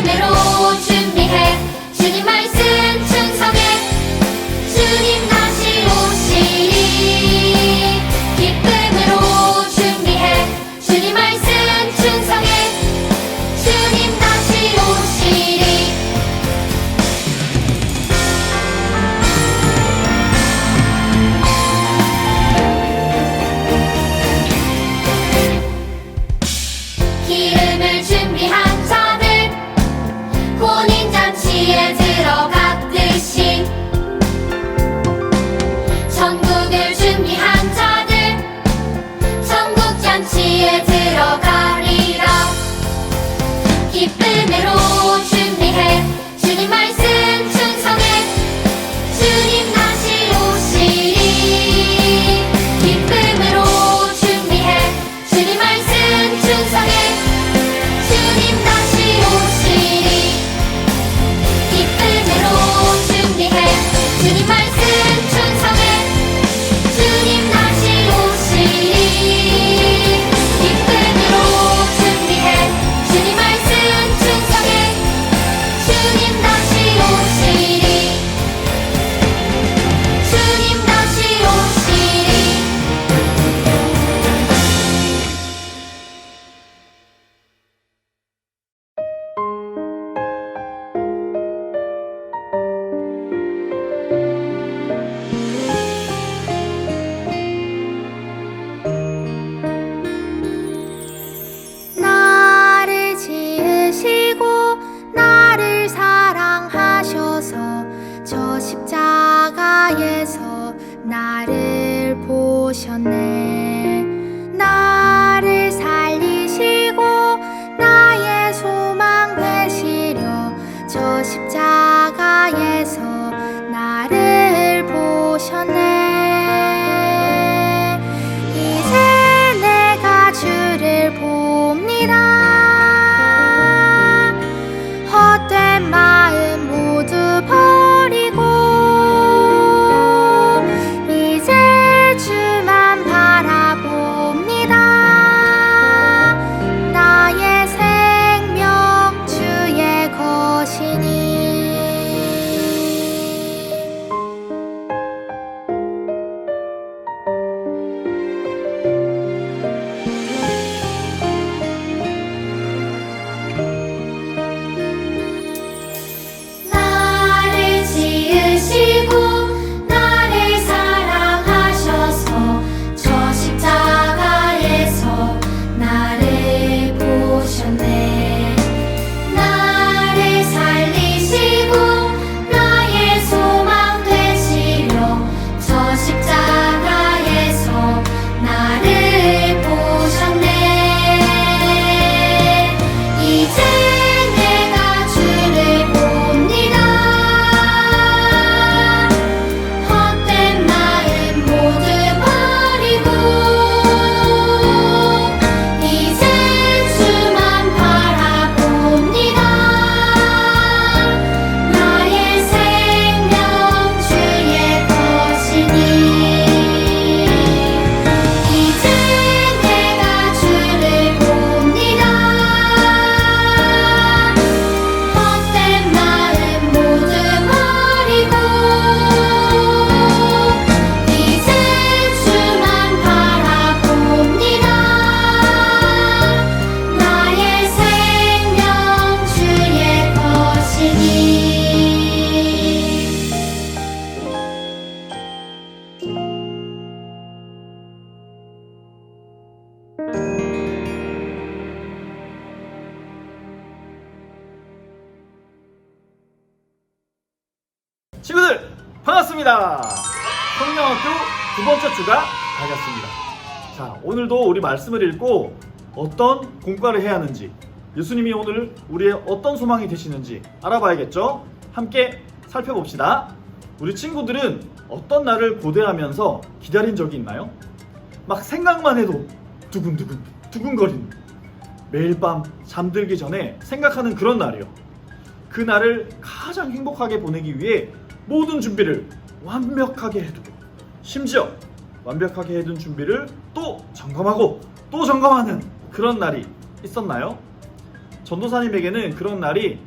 기쁨으로 준비해 주님 말씀 충성해 주님 다시 오시리 기쁨으로 준비해 주님 말씀 충성해 주님 다시 오시리 기름을 준비한 자들 혼인잔치에 들어갔듯이 천국을 준비한 자들 천국잔치에 들어가리라 기쁨으로 준비해 주님 말씀 충성해 주님 다시 오시리 기쁨으로 준비해 주님 말씀 충성해 주님 다시 오시리 기쁨으로 준비해 주님 말씀 충성해 주님 다시 오시리 기쁨으로 준비해 주님 말씀 충성해 주님 다시 오시리 주님 다시 오시리 나를 지으시고 나를 사랑하셔서 저 십자가에서 나를 보셨네. 나를 살리시고 나의 소망 되시려 저 십자가에서 나를 보셨네. 이제 내가 주를 봅니다. 헛된 마음 모두 버리고 이제 주만 바라봅니다. 나의 생명 주의 것이니 나를 지으시고 나를 사랑하셔서 저 십자가에서 나를 보셨네. 나를 살리시고 나의 소망 되시려 저 십자가에서 나를 보셨네. 이제 내가 주를 봅니다. 헛된 마음 모두 버리고 이제 주만 바라봅니다. 나의 생명 주의 것이니 이제 내가 주를 봅니다. 헛된 마음 모두 버리고 이제 주만 바라봅니다. 나의 생명 주의 것이니 친구들 반갑습니다. 성령학교 두 번째 주가 밝았습니다. 자, 오늘도 우리 말씀을 읽고 어떤 공과를 해야 하는지, 예수님이 오늘 우리의 어떤 소망이 되시는지 알아봐야겠죠? 함께 살펴봅시다. 우리 친구들은 어떤 날을 고대하면서 기다린 적이 있나요? 막 생각만 해도 두근두근 두근거리는, 매일 밤 잠들기 전에 생각하는 그런 날이요. 그 날을 가장 행복하게 보내기 위해 모든 준비를 완벽하게 해두고, 심지어 완벽하게 해둔 준비를 또 점검하고 또 점검하는 그런 날이 있었나요? 전도사님에게는 그런 날이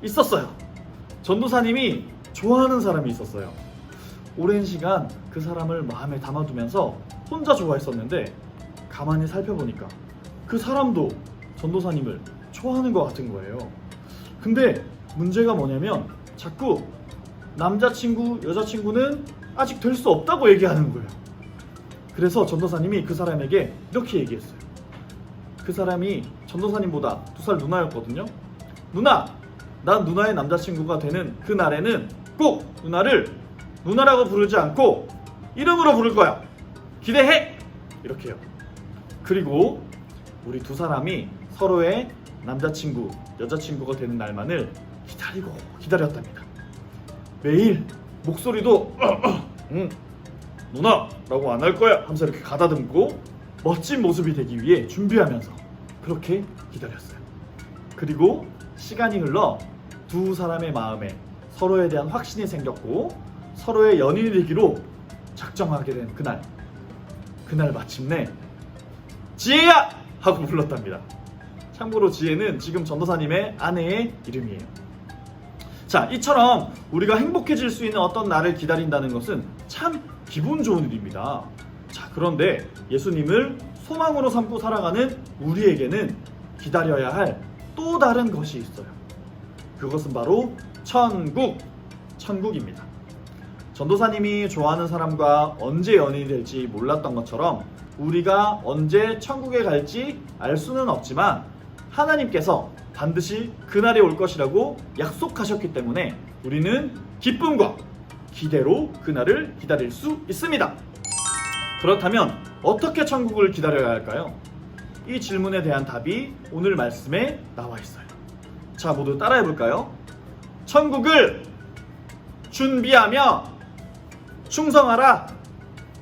있었어요. 전도사님이 좋아하는 사람이 있었어요. 오랜 시간 그 사람을 마음에 담아두면서 혼자 좋아했었는데 가만히 살펴보니까 그 사람도 전도사님을 좋아하는 것 같은 거예요. 근데 문제가 뭐냐면 자꾸 남자친구, 여자친구는 아직 될 수 없다고 얘기하는 거예요. 그래서 전도사님이 그 사람에게 이렇게 얘기했어요. 그 사람이 전도사님보다 2살 누나였거든요. 누나! 난 누나의 남자친구가 되는 그 날에는 꼭 누나를 누나라고 부르지 않고 이름으로 부를 거야. 기대해! 이렇게요. 그리고 우리 2사람이 서로의 남자친구, 여자친구가 되는 날만을 기다리고 기다렸답니다. 매일 목소리도 누나라고 안 할 거야 하면서 이렇게 가다듬고 멋진 모습이 되기 위해 준비하면서 그렇게 기다렸어요. 그리고 시간이 흘러 2사람의 마음에 서로에 대한 확신이 생겼고 서로의 연인이 되기로 작정하게 된 그날 마침내 지혜야! 하고 불렀답니다. 참고로 지혜는 지금 전도사님의 아내의 이름이에요. 자, 이처럼 우리가 행복해질 수 있는 어떤 날을 기다린다는 것은 참 기분 좋은 일입니다. 자, 그런데 예수님을 소망으로 삼고 살아가는 우리에게는 기다려야 할 또 다른 것이 있어요. 그것은 바로 천국입니다. 전도사님이 좋아하는 사람과 언제 연인이 될지 몰랐던 것처럼 우리가 언제 천국에 갈지 알 수는 없지만 하나님께서 반드시 그날이 올 것이라고 약속하셨기 때문에 우리는 기쁨과 기대로 그날을 기다릴 수 있습니다. 그렇다면 어떻게 천국을 기다려야 할까요? 이 질문에 대한 답이 오늘 말씀에 나와 있어요. 자, 모두 따라해 볼까요? 천국을 준비하며 충성하라.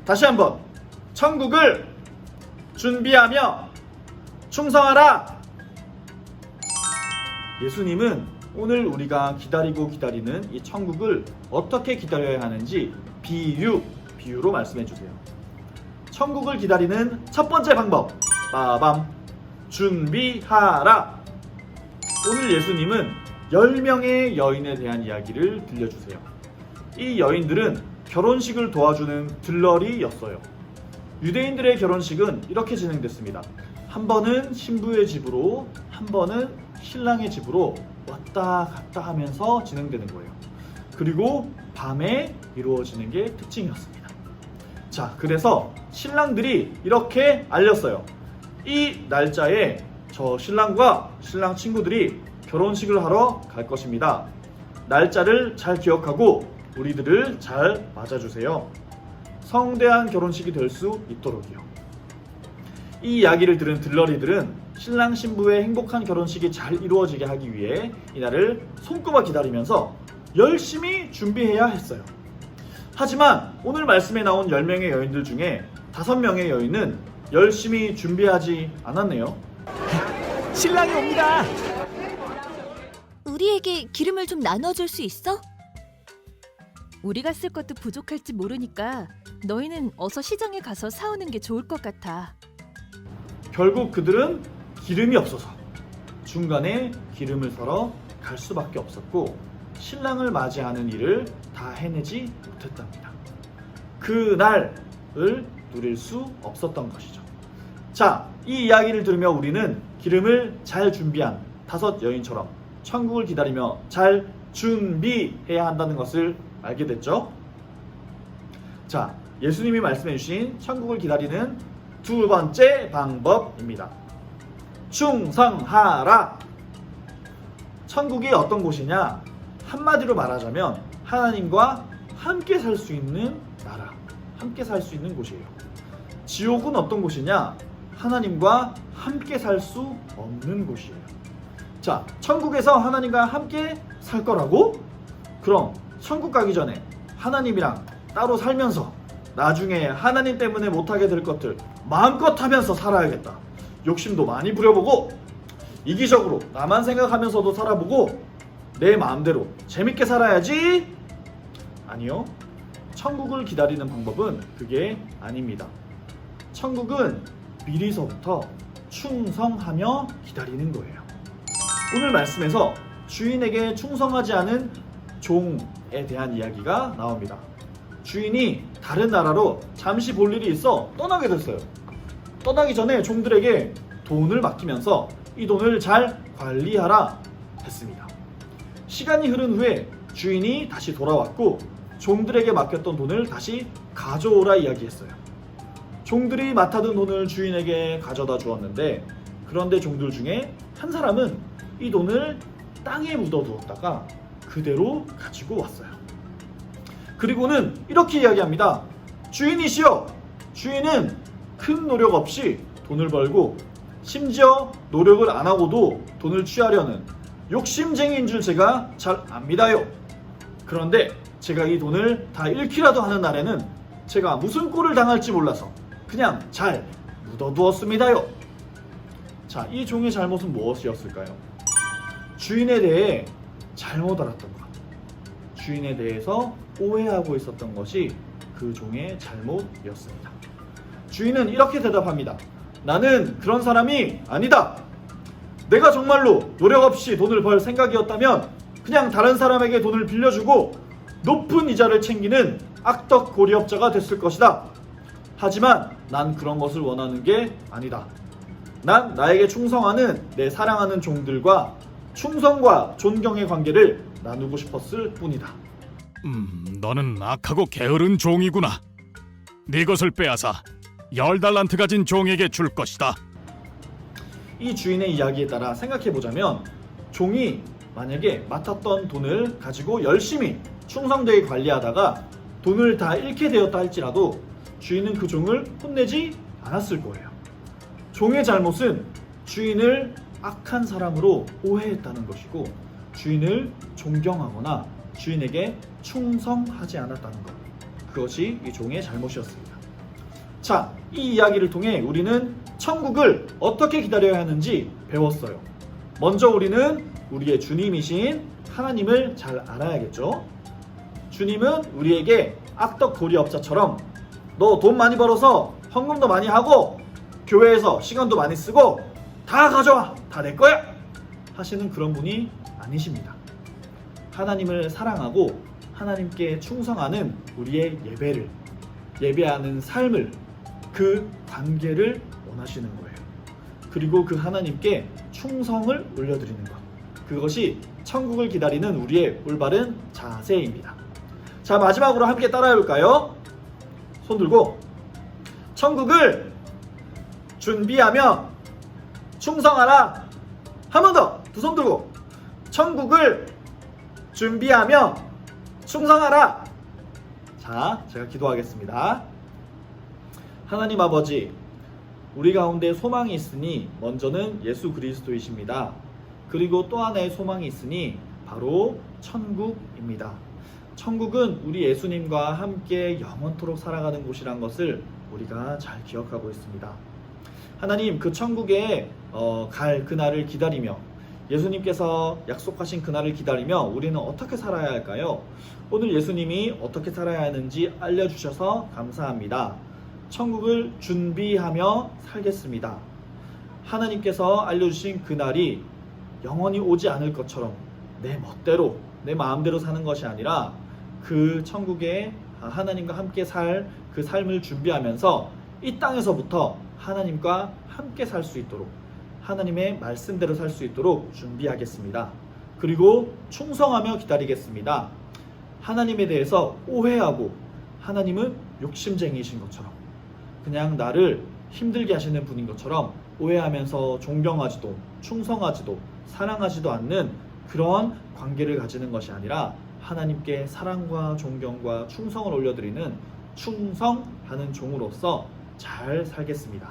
다시 한번. 천국을 준비하며 충성하라. 예수님은 오늘 우리가 기다리는 이 천국을 어떻게 기다려야 하는지 비유로 말씀해 주세요. 천국을 기다리는 첫 번째 방법. 빠밤. 준비하라. 오늘 예수님은 10명의 여인에 대한 이야기를 들려주세요. 이 여인들은 결혼식을 도와주는 들러리였어요. 유대인들의 결혼식은 이렇게 진행됐습니다. 한 번은 신부의 집으로, 한 번은 신랑의 집으로 왔다 갔다 하면서 진행되는 거예요. 그리고 밤에 이루어지는 게 특징이었습니다. 자, 그래서 신랑들이 이렇게 알렸어요. 이 날짜에 저 신랑과 신랑 친구들이 결혼식을 하러 갈 것입니다. 날짜를 잘 기억하고 우리들을 잘 맞아주세요. 성대한 결혼식이 될 수 있도록이요. 이 이야기를 들은 들러리들은 신랑 신부의 행복한 결혼식이 잘 이루어지게 하기 위해 이날을 손꼽아 기다리면서 열심히 준비해야 했어요. 하지만 오늘 말씀에 나온 10명의 여인들 중에 5명의 여인은 열심히 준비하지 않았네요. 신랑이 옵니다. 우리에게 기름을 좀 나눠줄 수 있어? 우리가 쓸 것도 부족할지 모르니까 너희는 어서 시장에 가서 사오는 게 좋을 것 같아. 결국 그들은 기름이 없어서 중간에 기름을 사러 갈 수밖에 없었고 신랑을 맞이하는 일을 다 해내지 못했답니다. 그날을 누릴 수 없었던 것이죠. 자, 이 이야기를 들으며 우리는 기름을 잘 준비한 5 여인처럼 천국을 기다리며 잘 준비해야 한다는 것을 알게 됐죠. 자, 예수님이 말씀해 주신 천국을 기다리는 2번째 방법입니다. 충성하라. 천국이 어떤 곳이냐? 한마디로 말하자면 하나님과 함께 살 수 있는 나라, 함께 살 수 있는 곳이에요. 지옥은 어떤 곳이냐? 하나님과 함께 살 수 없는 곳이에요. 자, 천국에서 하나님과 함께 살 거라고? 그럼 천국 가기 전에 하나님이랑 따로 살면서 나중에 하나님 때문에 못하게 될 것들 마음껏 하면서 살아야겠다. 욕심도 많이 부려보고 이기적으로 나만 생각하면서도 살아보고 내 마음대로 재밌게 살아야지. 아니요. 천국을 기다리는 방법은 그게 아닙니다. 천국은 미리서부터 충성하며 기다리는 거예요. 오늘 말씀에서 주인에게 충성하지 않은 종에 대한 이야기가 나옵니다. 주인이 다른 나라로 잠시 볼 일이 있어 떠나게 됐어요. 떠나기 전에 종들에게 돈을 맡기면서 이 돈을 잘 관리하라 했습니다. 시간이 흐른 후에 주인이 다시 돌아왔고 종들에게 맡겼던 돈을 다시 가져오라 이야기했어요. 종들이 맡아둔 돈을 주인에게 가져다 주었는데, 그런데 종들 중에 한 사람은 이 돈을 땅에 묻어두었다가 그대로 가지고 왔어요. 그리고는 이렇게 이야기합니다. 주인이시여, 주인은 큰 노력 없이 돈을 벌고 심지어 노력을 안 하고도 돈을 취하려는 욕심쟁이인 줄 제가 잘 압니다요. 그런데 제가 이 돈을 다 잃기라도 하는 날에는 제가 무슨 꼴을 당할지 몰라서 그냥 잘 묻어두었습니다요. 자, 이 종의 잘못은 무엇이었을까요? 주인에 대해 잘못 알았던 것, 주인에 대해서 오해하고 있었던 것이 그 종의 잘못이었습니다. 주인은 이렇게 대답합니다. 나는 그런 사람이 아니다. 내가 정말로 노력 없이 돈을 벌 생각이었다면 그냥 다른 사람에게 돈을 빌려주고 높은 이자를 챙기는 악덕 고리업자가 됐을 것이다. 하지만 난 그런 것을 원하는 게 아니다. 난 나에게 충성하는 내 사랑하는 종들과 충성과 존경의 관계를 나누고 싶었을 뿐이다. 너는 악하고 게으른 종이구나. 네 것을 빼앗아 10달란트 가진 종에게 줄 것이다. 이 주인의 이야기에 따라 생각해보자면, 종이 만약에 맡았던 돈을 가지고 열심히 충성되게 관리하다가 돈을 다 잃게 되었다 할지라도 주인은 그 종을 혼내지 않았을 거예요. 종의 잘못은 주인을 악한 사람으로 오해했다는 것이고, 주인을 존경하거나 주인에게 충성하지 않았다는 것, 그것이 이 종의 잘못이었습니다. 자, 이 이야기를 통해 우리는 천국을 어떻게 기다려야 하는지 배웠어요. 먼저 우리는 우리의 주님이신 하나님을 잘 알아야겠죠. 주님은 우리에게 악덕 고리업자처럼 너 돈 많이 벌어서 헌금도 많이 하고 교회에서 시간도 많이 쓰고 다 가져와, 다 내 거야 하시는 그런 분이 아니십니다. 하나님을 사랑하고 하나님께 충성하는 우리의 예배를, 예배하는 삶을, 그 관계를 원하시는 거예요. 그리고 그 하나님께 충성을 올려드리는 것, 그것이 천국을 기다리는 우리의 올바른 자세입니다. 자, 마지막으로 함께 따라해볼까요? 손 들고 천국을 준비하며 충성하라. 한 번 더, 두 손 들고 천국을 준비하며 충성하라. 자, 제가 기도하겠습니다. 하나님 아버지, 우리 가운데 소망이 있으니 먼저는 예수 그리스도이십니다. 그리고 또 하나의 소망이 있으니 바로 천국입니다. 천국은 우리 예수님과 함께 영원토록 살아가는 곳이란 것을 우리가 잘 기억하고 있습니다. 하나님, 그 천국에 갈 그날을 기다리며, 예수님께서 약속하신 그날을 기다리며 우리는 어떻게 살아야 할까요? 오늘 예수님이 어떻게 살아야 하는지 알려주셔서 감사합니다. 천국을 준비하며 살겠습니다. 하나님께서 알려주신 그날이 영원히 오지 않을 것처럼 내 멋대로, 내 마음대로 사는 것이 아니라 그 천국에 하나님과 함께 살 그 삶을 준비하면서 이 땅에서부터 하나님과 함께 살 수 있도록, 하나님의 말씀대로 살 수 있도록 준비하겠습니다. 그리고 충성하며 기다리겠습니다. 하나님에 대해서 오해하고 하나님은 욕심쟁이이신 것처럼, 그냥 나를 힘들게 하시는 분인 것처럼 오해하면서 존경하지도 충성하지도 사랑하지도 않는 그런 관계를 가지는 것이 아니라 하나님께 사랑과 존경과 충성을 올려드리는 충성하는 종으로서 잘 살겠습니다.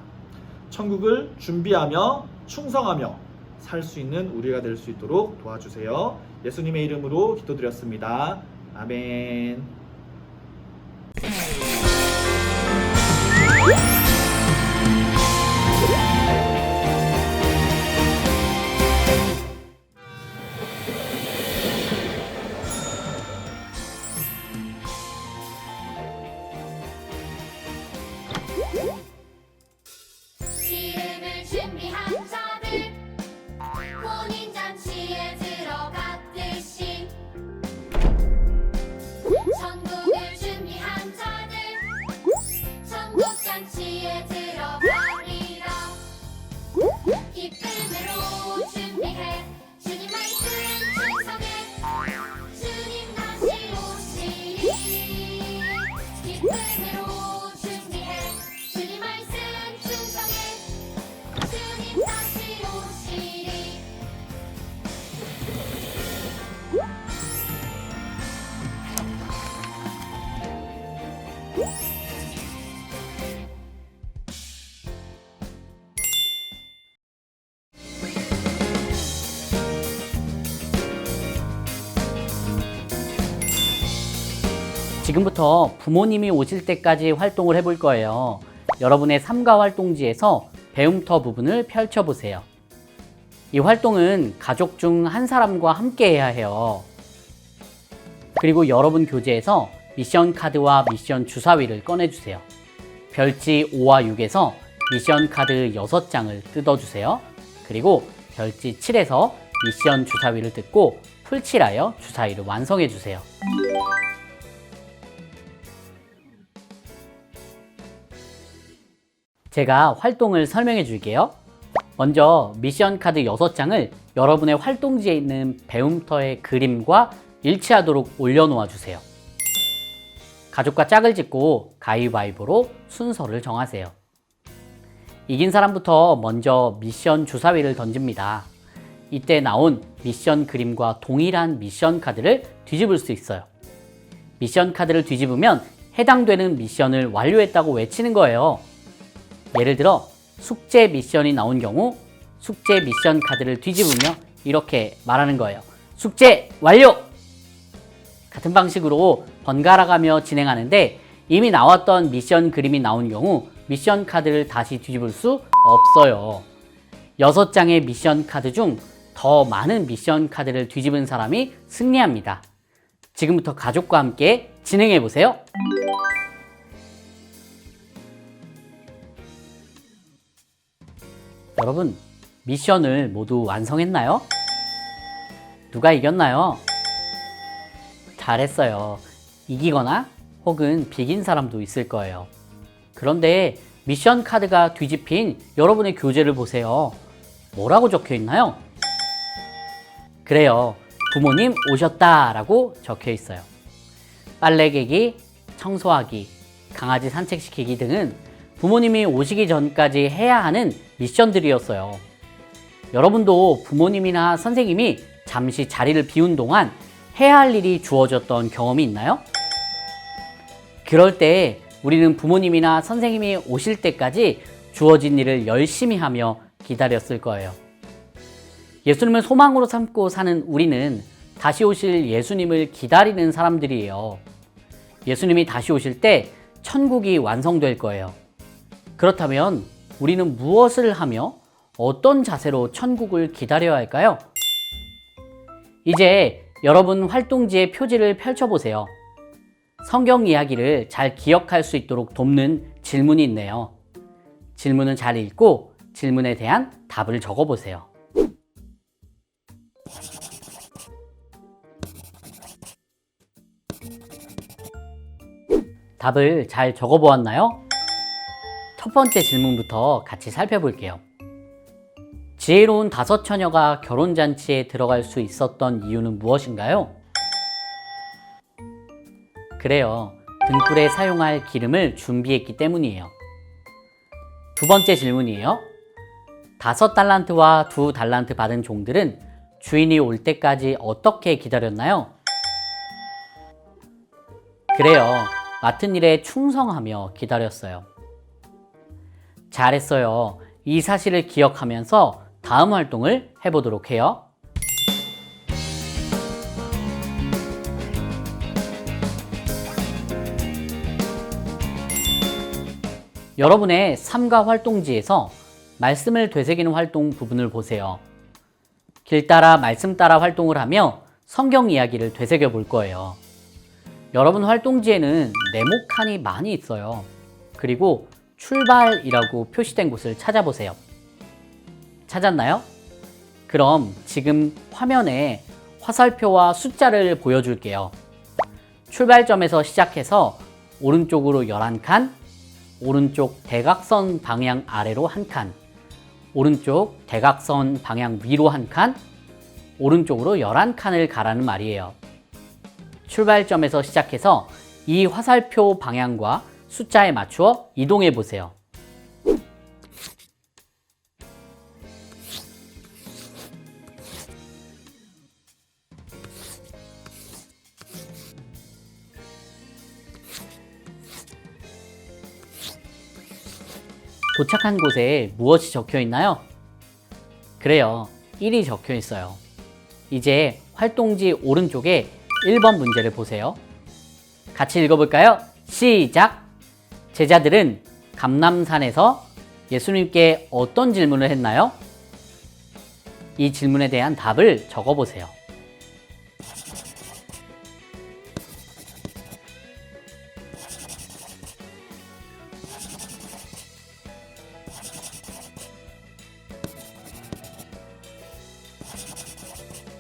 천국을 준비하며 충성하며 살 수 있는 우리가 될 수 있도록 도와주세요. 예수님의 이름으로 기도드렸습니다. 아멘. 기름을 준비한 자들 혼인잔치에 들어가 지금부터 부모님이 오실 때까지 활동을 해볼 거예요. 여러분의 삼가 활동지에서 배움터 부분을 펼쳐보세요. 이 활동은 가족 중 한 사람과 함께 해야 해요. 그리고 여러분 교재에서 미션 카드와 미션 주사위를 꺼내주세요. 별지 5와 6에서 미션 카드 6장을 뜯어주세요. 그리고 별지 7에서 미션 주사위를 뜯고 풀칠하여 주사위를 완성해주세요. 제가 활동을 설명해 줄게요. 먼저 미션 카드 6장을 여러분의 활동지에 있는 배움터의 그림과 일치하도록 올려놓아 주세요. 가족과 짝을 짓고 가위바위보로 순서를 정하세요. 이긴 사람부터 먼저 미션 주사위를 던집니다. 이때 나온 미션 그림과 동일한 미션 카드를 뒤집을 수 있어요. 미션 카드를 뒤집으면 해당되는 미션을 완료했다고 외치는 거예요. 예를 들어 숙제 미션이 나온 경우 숙제 미션 카드를 뒤집으며 이렇게 말하는 거예요. 숙제 완료! 같은 방식으로 번갈아 가며 진행하는데 이미 나왔던 미션 그림이 나온 경우 미션 카드를 다시 뒤집을 수 없어요. 6장의 미션 카드 중 더 많은 미션 카드를 뒤집은 사람이 승리합니다. 지금부터 가족과 함께 진행해 보세요. 여러분, 미션을 모두 완성했나요? 누가 이겼나요? 잘했어요. 이기거나 혹은 비긴 사람도 있을 거예요. 그런데 미션 카드가 뒤집힌 여러분의 교재를 보세요. 뭐라고 적혀 있나요? 그래요. 부모님 오셨다 라고 적혀 있어요. 빨래 개기, 청소하기, 강아지 산책시키기 등은 부모님이 오시기 전까지 해야 하는 미션들이었어요. 여러분도 부모님이나 선생님이 잠시 자리를 비운 동안 해야 할 일이 주어졌던 경험이 있나요? 그럴 때 우리는 부모님이나 선생님이 오실 때까지 주어진 일을 열심히 하며 기다렸을 거예요. 예수님을 소망으로 삼고 사는 우리는 다시 오실 예수님을 기다리는 사람들이에요. 예수님이 다시 오실 때 천국이 완성될 거예요. 그렇다면 우리는 무엇을 하며 어떤 자세로 천국을 기다려야 할까요? 이제 여러분 활동지의 표지를 펼쳐보세요. 성경 이야기를 잘 기억할 수 있도록 돕는 질문이 있네요. 질문은 잘 읽고 질문에 대한 답을 적어보세요. 답을 잘 적어보았나요? 첫 번째 질문부터 같이 살펴볼게요. 지혜로운 5 처녀가 결혼잔치에 들어갈 수 있었던 이유는 무엇인가요? 그래요. 등불에 사용할 기름을 준비했기 때문이에요. 두 번째 질문이에요. 5 달란트와 2 달란트 받은 종들은 주인이 올 때까지 어떻게 기다렸나요? 그래요. 맡은 일에 충성하며 기다렸어요. 잘했어요. 이 사실을 기억하면서 다음 활동을 해보도록 해요. 여러분의 삼가 활동지에서 말씀을 되새기는 활동 부분을 보세요. 길 따라 말씀 따라 활동을 하며 성경 이야기를 되새겨 볼 거예요. 여러분 활동지에는 네모 칸이 많이 있어요. 그리고 출발이라고 표시된 곳을 찾아보세요. 찾았나요? 그럼 지금 화면에 화살표와 숫자를 보여줄게요. 출발점에서 시작해서 오른쪽으로 11칸, 오른쪽 대각선 방향 아래로 1칸, 오른쪽 대각선 방향 위로 1칸, 오른쪽으로 11칸을 가라는 말이에요. 출발점에서 시작해서 이 화살표 방향과 숫자에 맞추어 이동해 보세요. 도착한 곳에 무엇이 적혀 있나요? 그래요. 1이 적혀 있어요. 이제 활동지 오른쪽에 1번 문제를 보세요. 같이 읽어볼까요? 시작! 제자들은 감람산에서 예수님께 어떤 질문을 했나요? 이 질문에 대한 답을 적어보세요.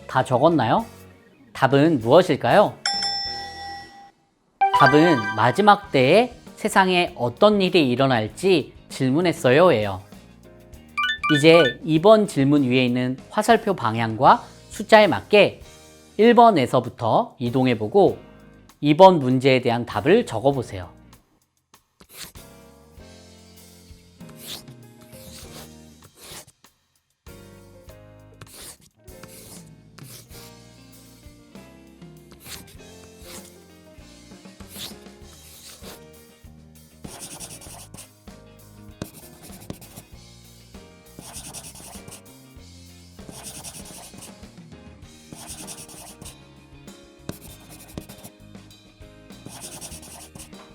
다 적었나요? 답은 무엇일까요? 답은 마지막 때에 세상에 어떤 일이 일어날지 질문했어요 예요. 이제 2번 질문 위에 있는 화살표 방향과 숫자에 맞게 1번에서부터 이동해보고 2번 문제에 대한 답을 적어보세요.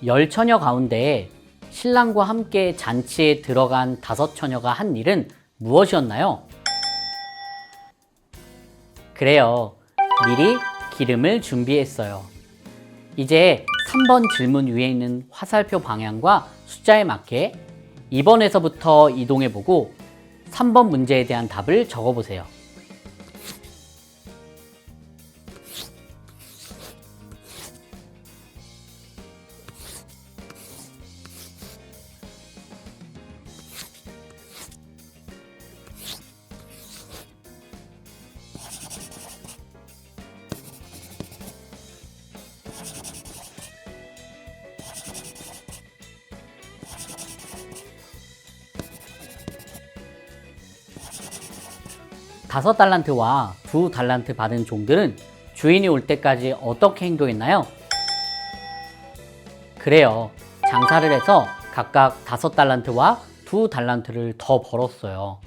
열 처녀 가운데 신랑과 함께 잔치에 들어간 5 처녀가 한 일은 무엇이었나요? 그래요. 미리 기름을 준비했어요. 이제 3번 질문 위에 있는 화살표 방향과 숫자에 맞게 2번에서부터 이동해보고 3번 문제에 대한 답을 적어보세요. 다섯 달란트와 2 달란트 받은 종들은 주인이 올 때까지 어떻게 행동했나요? 그래요. 장사를 해서 각각 5 달란트와 2 달란트를 더 벌었어요.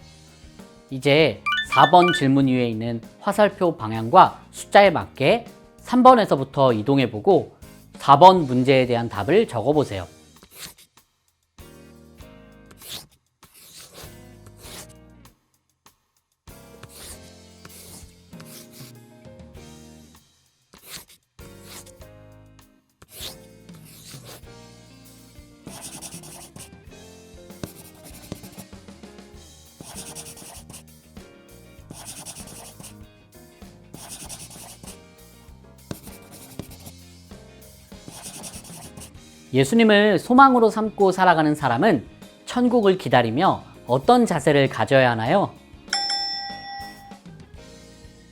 이제 4번 질문 위에 있는 화살표 방향과 숫자에 맞게 3번에서부터 이동해보고 4번 문제에 대한 답을 적어보세요. 예수님을 소망으로 삼고 살아가는 사람은 천국을 기다리며 어떤 자세를 가져야 하나요?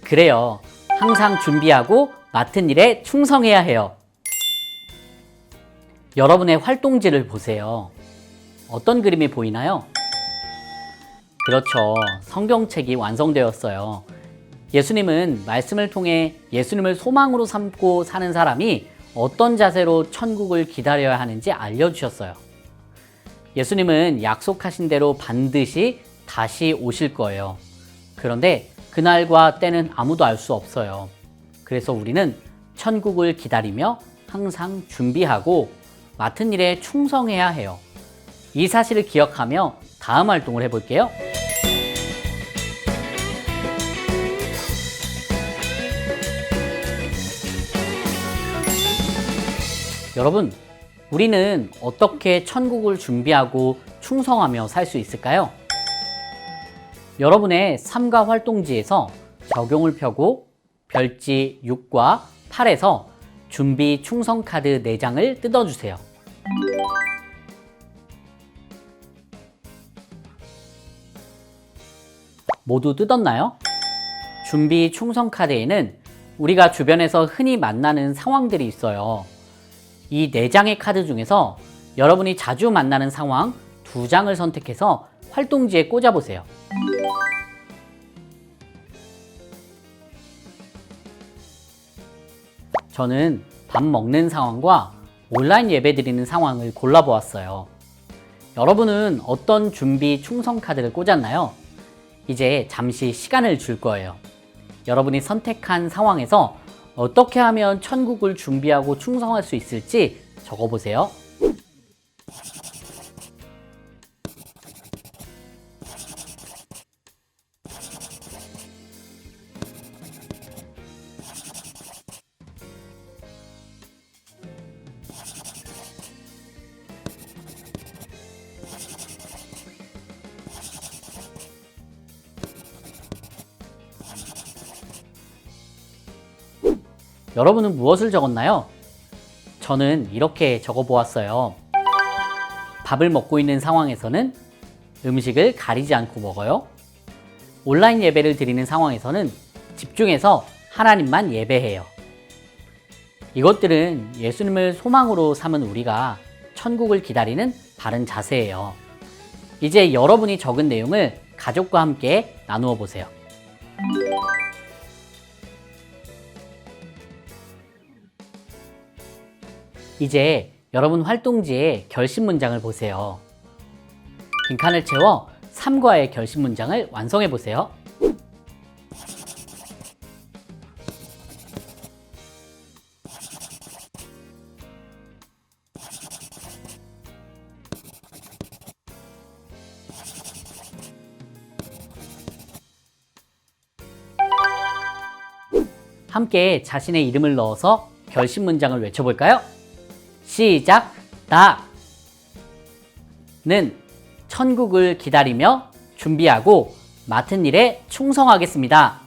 그래요. 항상 준비하고 맡은 일에 충성해야 해요. 여러분의 활동지를 보세요. 어떤 그림이 보이나요? 그렇죠. 성경책이 완성되었어요. 예수님은 말씀을 통해 예수님을 소망으로 삼고 사는 사람이 어떤 자세로 천국을 기다려야 하는지 알려주셨어요. 예수님은 약속하신 대로 반드시 다시 오실 거예요. 그런데 그날과 때는 아무도 알 수 없어요. 그래서 우리는 천국을 기다리며 항상 준비하고 맡은 일에 충성해야 해요. 이 사실을 기억하며 다음 활동을 해볼게요. 여러분, 우리는 어떻게 천국을 준비하고 충성하며 살 수 있을까요? 여러분의 삶과 활동지에서 적용을 펴고 별지 6과 8에서 준비 충성 카드 4장을 뜯어주세요. 모두 뜯었나요? 준비 충성 카드에는 우리가 주변에서 흔히 만나는 상황들이 있어요. 이 4장의 카드 중에서 여러분이 자주 만나는 상황 2장을 선택해서 활동지에 꽂아보세요. 저는 밥 먹는 상황과 온라인 예배 드리는 상황을 골라보았어요. 여러분은 어떤 준비 충성 카드를 꽂았나요? 이제 잠시 시간을 줄 거예요. 여러분이 선택한 상황에서 어떻게 하면 천국을 준비하고 충성할 수 있을지 적어보세요. 여러분은 무엇을 적었나요? 저는 이렇게 적어보았어요. 밥을 먹고 있는 상황에서는 음식을 가리지 않고 먹어요. 온라인 예배를 드리는 상황에서는 집중해서 하나님만 예배해요. 이것들은 예수님을 소망으로 삼은 우리가 천국을 기다리는 바른 자세예요. 이제 여러분이 적은 내용을 가족과 함께 나누어 보세요. 이제 여러분 활동지에 결심 문장을 보세요. 빈칸을 채워 3과의 결심 문장을 완성해 보세요. 함께 자신의 이름을 넣어서 결심 문장을 외쳐볼까요? 시작! 나는 천국을 기다리며 준비하고 맡은 일에 충성하겠습니다.